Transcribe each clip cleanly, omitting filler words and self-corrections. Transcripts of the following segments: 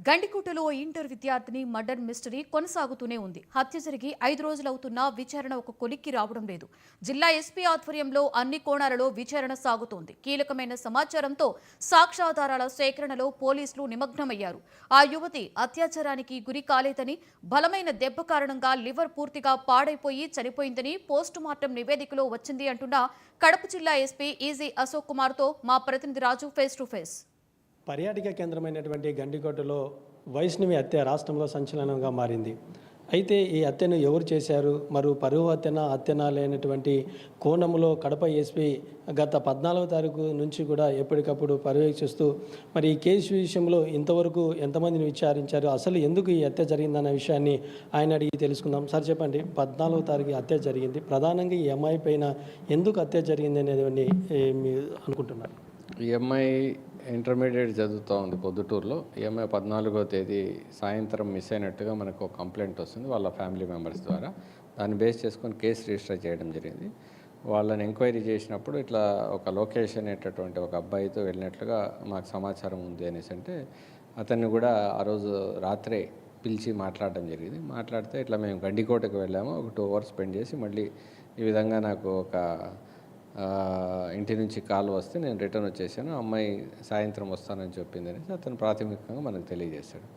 గండికోటలో inter విద్యార్థిని murder mystery కొనసాగుతూనే ఉంది. హత్య జరిగి 5 రోజులవుతున్నా విచారణ ఒక కొలిక్కి రావడం లేదు. జిల్లా ఎస్పీ ఆధ్వర్యంలో అన్ని కోణాలలో విచారణ సాగుతోంది. కీలకమైన సమాచారంతో సాక్ష్యాధారాల సేకరణలో పోలీసులు నిమగ్నమయ్యారు. ఆ యువతి అత్యాచారానికి గురి కాలేదని, బలమైన దెబ్బ కారణంగా లివర్ పూర్తిగా పాడైపోయి చనిపోయిందని పోస్టుమార్టం నివేదికలో వచ్చింది అంటున్న కడప జిల్లా ఎస్పీ ఈజీ అశోక్ కుమార్తో మా ప్రతినిధి రాజు ఫేస్ టు ఫేస్. పర్యాటక కేంద్రమైనటువంటి గండికోటలో వైష్ణవి హత్య రాష్ట్రంలో సంచలనంగా మారింది. అయితే ఈ హత్యను ఎవరు చేశారు, మరియు పరువు హత్యనా లేనటువంటి కోణంలో కడప ఎస్పీ గత 14వ తారీఖు నుంచి కూడా ఎప్పటికప్పుడు పర్యవేక్షిస్తూ మరి ఈ కేసు విషయంలో ఇంతవరకు ఎంతమందిని విచారించారు, అసలు ఎందుకు ఈ హత్య జరిగిందన్న విషయాన్ని ఆయన అడిగి తెలుసుకుందాం. సార్ చెప్పండి, 14వ తారీఖు హత్య జరిగింది, ప్రధానంగా ఈ అమ్మాయి పైన ఎందుకు హత్య జరిగింది అనేది మీరు అనుకుంటున్నారు? ఈ అమ్మాయి ఇంటర్మీడియట్ చదువుతూ ఉంది పొద్దుటూరులో. ఈ అమ్మాయి 14వ తేదీ సాయంత్రం మిస్ అయినట్టుగా మనకు ఒక కంప్లైంట్ వస్తుంది వాళ్ళ ఫ్యామిలీ మెంబర్స్ ద్వారా. దాన్ని బేస్ చేసుకొని కేసు రిజిస్టర్ చేయడం జరిగింది. వాళ్ళని ఎంక్వైరీ చేసినప్పుడు ఇట్లా ఒక లోకేష్ అనేటటువంటి ఒక అబ్బాయితో వెళ్ళినట్లుగా మాకు సమాచారం ఉంది అనేసి అంటే అతన్ని కూడా ఆ రోజు రాత్రే పిలిచి మాట్లాడడం జరిగింది. మాట్లాడితే ఇట్లా మేము గండికోటకు వెళ్ళాము, ఒక 2 hours స్పెండ్ చేసి మళ్ళీ ఈ విధంగా నాకు ఒక ఇంటి నుంచి కాల్ వస్తే నేను రిటర్న్ వచ్చేసాను, అమ్మాయి సాయంత్రం వస్తానని చెప్పింది అనేసి అతను ప్రాథమికంగా మనకు తెలియజేశాడు.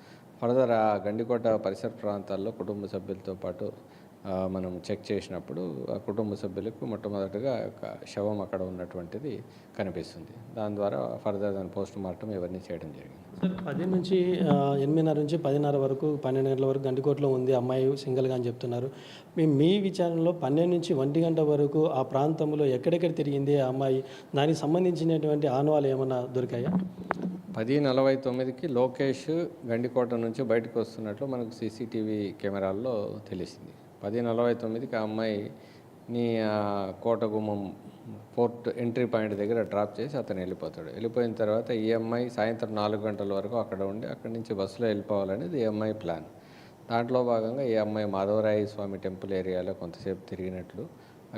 ఫర్దర్ ఆ గండికోట పరిసర ప్రాంతాల్లో కుటుంబ సభ్యులతో పాటు మనం చెక్ చేసినప్పుడు ఆ కుటుంబ సభ్యులకు మొట్టమొదటిగా ఒక శవం అక్కడ ఉన్నటువంటిది కనిపిస్తుంది. దాని ద్వారా ఫర్దర్ దాని పోస్ట్ మార్టం ఇవన్నీ చేయడం జరిగింది. సార్, 10 నుంచి 8:30 నుంచి 10:30 వరకు 12 గంటల వరకు గండికోటలో ఉంది అమ్మాయి సింగిల్గా అని చెప్తున్నారు. మీ విచారణలో 12 నుంచి 1 గంట వరకు ఆ ప్రాంతంలో ఎక్కడెక్కడ తిరిగింది ఆ అమ్మాయి, దానికి సంబంధించినటువంటి ఆనవాళ్ళు ఏమైనా దొరికాయా? 10:49కి లోకేష్ గండికోట నుంచి బయటకు వస్తున్నట్లు మనకు సీసీటీవీ కెమెరాల్లో తెలిసింది. 10:49కి ఆ అమ్మాయిని కోటగుమ్మం పోర్ట్ ఎంట్రీ పాయింట్ దగ్గర డ్రాప్ చేసి అతను వెళ్ళిపోతాడు. వెళ్ళిపోయిన తర్వాత ఈ అమ్మాయి సాయంత్రం 4 గంటల వరకు అక్కడ ఉండి అక్కడి నుంచి బస్సులో వెళ్ళిపోవాలనేది ఈ అమ్మాయి ప్లాన్. దాంట్లో భాగంగా ఈ అమ్మాయి మాధవరాయ స్వామి టెంపుల్ ఏరియాలో కొంతసేపు తిరిగినట్లు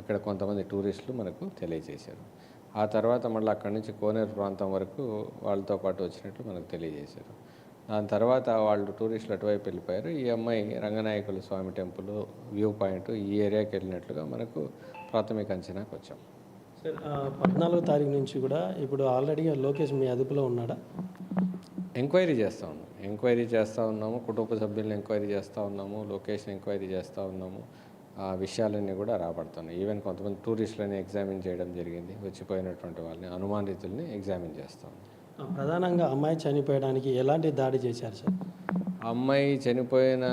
అక్కడ కొంతమంది టూరిస్టులు మనకు తెలియజేశారు. ఆ తర్వాత మళ్ళీ అక్కడి నుంచి కోనేరు ప్రాంతం వరకు వాళ్ళతో పాటు వచ్చినట్లు మనకు తెలియజేశారు. దాని తర్వాత వాళ్ళు టూరిస్టులు అటువైపు వెళ్ళిపోయారు. ఈ అమ్మాయి రంగనాయకుల స్వామి టెంపుల్, వ్యూ పాయింట్ ఈ ఏరియాకి వెళ్ళినట్లుగా మనకు ప్రాథమిక అంచనాకు వచ్చాం. సార్, 14వ తారీఖు నుంచి కూడా ఇప్పుడు ఆల్రెడీ లోకేష్ మీ అదుపులో ఉన్నాడా? ఎంక్వైరీ చేస్తూ ఉన్నాము, కుటుంబ సభ్యులను ఎంక్వైరీ చేస్తూ ఉన్నాము, లొకేషన్ ఎంక్వైరీ చేస్తూ ఉన్నాము. ఆ విషయాలన్నీ కూడా రాబడుతున్నాయి. ఈవెన్ కొంతమంది టూరిస్టులని ఎగ్జామిన్ చేయడం జరిగింది. వచ్చిపోయినటువంటి వాళ్ళని, అనుమానితుల్ని ఎగ్జామిన్ చేస్తాం. ప్రధానంగా అమ్మాయి చనిపోయడానికి ఎలాంటి దాడి చేశారు సార్? అమ్మాయి చనిపోయిన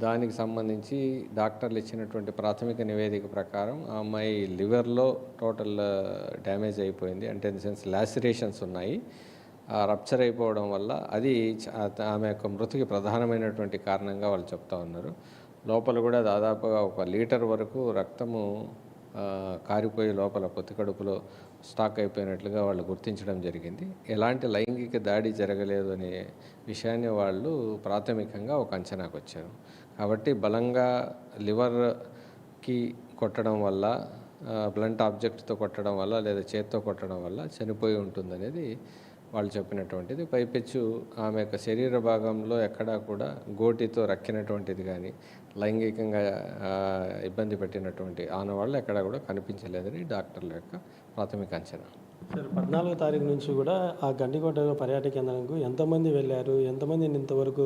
దానికి సంబంధించి డాక్టర్లు ఇచ్చినటువంటి ప్రాథమిక నివేదిక ప్రకారం ఆ అమ్మాయి లివర్లో టోటల్ డ్యామేజ్ అయిపోయింది. అంటే ఇన్ ద సెన్స్ లాసిరేషన్స్ ఉన్నాయి. రప్చర్ అయిపోవడం వల్ల అది ఆమె యొక్క మృతికి ప్రధానమైనటువంటి కారణంగా వాళ్ళు చెప్తా ఉన్నారు. లోపల కూడా దాదాపుగా 1 లీటర్ వరకు రక్తము కారిపోయి లోపల పొత్తి కడుపులో స్టాక్ అయిపోయినట్లుగా వాళ్ళు గుర్తించడం జరిగింది. ఎలాంటి లైంగిక దాడి జరగలేదు అనే విషయాన్ని వాళ్ళు ప్రాథమికంగా ఒక అంచనాకు వచ్చారు. కాబట్టి బలంగా లివర్కి కొట్టడం వల్ల, బ్లంట్ ఆబ్జెక్ట్తో కొట్టడం వల్ల లేదా చేత్తో కొట్టడం వల్ల చనిపోయి ఉంటుందనేది వాళ్ళు చెప్పినటువంటిది. పైపెచ్చు ఆమె యొక్క శరీర భాగంలో ఎక్కడా కూడా గోటితో రక్కినటువంటిది కానీ, లైంగికంగా ఇబ్బంది పెట్టినటువంటి ఆనవాళ్ళు ఎక్కడా కూడా కనిపించలేదని డాక్టర్ల యొక్క ప్రాథమిక అంచనా. సార్, 14వ తారీఖు నుంచి కూడా ఆ గండికోటలో పర్యాటక కేంద్రానికి ఎంతమంది వెళ్ళారు, ఎంతమందిని ఇంతవరకు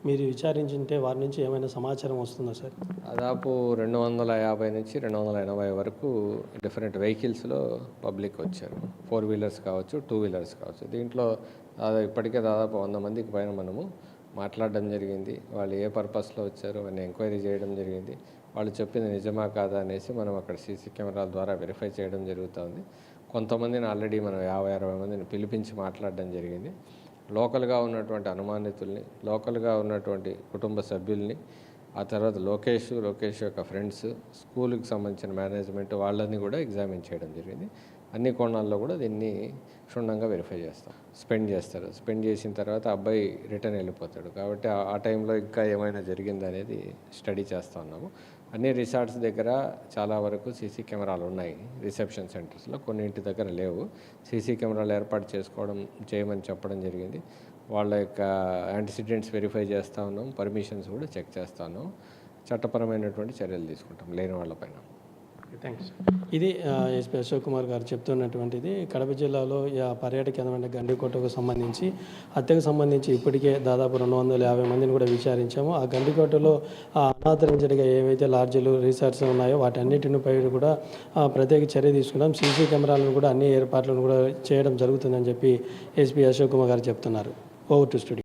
మీరు విచారించింటే వారి నుంచి ఏమైనా సమాచారం వస్తుందా సార్? దాదాపు 250 నుంచి 280 వరకు డిఫరెంట్ వెహికల్స్లో పబ్లిక్ వచ్చారు. 4 వీలర్స్ కావచ్చు, 2 వీలర్స్ కావచ్చు. దీంట్లో ఇప్పటికే దాదాపు 100 మందికి పైన మనము మాట్లాడడం జరిగింది. వాళ్ళు ఏ పర్పస్లో వచ్చారో అవన్నీ ఎంక్వైరీ చేయడం జరిగింది. వాళ్ళు చెప్పింది నిజమా కాదా అనేసి మనం అక్కడ సీసీ కెమెరాల ద్వారా వెరిఫై చేయడం జరుగుతుంది. కొంతమందిని ఆల్రెడీ మనం 50-60 మందిని పిలిపించి మాట్లాడడం జరిగింది. లోకల్గా ఉన్నటువంటి అనుమానితుల్ని, లోకల్గా ఉన్నటువంటి కుటుంబ సభ్యుల్ని, ఆ తర్వాత లోకేష్ యొక్క ఫ్రెండ్స్, స్కూల్కి సంబంధించిన మేనేజ్మెంట్ వాళ్ళని కూడా ఎగ్జామిన్ చేయడం జరిగింది. అన్ని కోణాల్లో కూడా దీన్ని క్షుణ్ణంగా వెరిఫై చేస్తారు. స్పెండ్ చేసిన తర్వాత అబ్బాయి రిటర్న్ వెళ్ళిపోతాడు. కాబట్టి ఆ టైంలో ఇంకా ఏమైనా జరిగిందనేది స్టడీ చేస్తూ ఉన్నాము. అన్ని రిసార్ట్స్ దగ్గర చాలా వరకు సీసీ కెమెరాలు ఉన్నాయి. రిసెప్షన్ సెంటర్స్లో కొన్నింటి దగ్గర లేవు. సీసీ కెమెరాలు ఏర్పాటు చేయమని చెప్పడం జరిగింది. వాళ్ళ యొక్క యాంటిసిడెంట్స్ వెరిఫై చేస్తూ ఉన్నాం, పర్మిషన్స్ కూడా చెక్ చేస్తూ ఉన్నాం. చట్టపరమైనటువంటి చర్యలు తీసుకుంటాం లేని వాళ్ళపైన. థ్యాంక్స్. ఇది ఎస్పీ అశోక్ కుమార్ గారు చెప్తున్నటువంటిది. కడప జిల్లాలో పర్యాటక కేంద్రమైన గండికోటకు సంబంధించి హత్యకు సంబంధించి ఇప్పటికే దాదాపు 250 మందిని కూడా విచారించాము. ఆ గండికోటలో అనాథరించడిగా ఏవైతే లాడ్జీలు, రిసార్ట్స్ ఉన్నాయో వాటన్నిటిపై కూడా ప్రత్యేక చర్య తీసుకున్నాం. సీసీ కెమెరాలను కూడా అన్ని ఏర్పాట్లను కూడా చేయడం జరుగుతుందని చెప్పి ఎస్పీ అశోక్ కుమార్ గారు చెప్తున్నారు. Over to studio.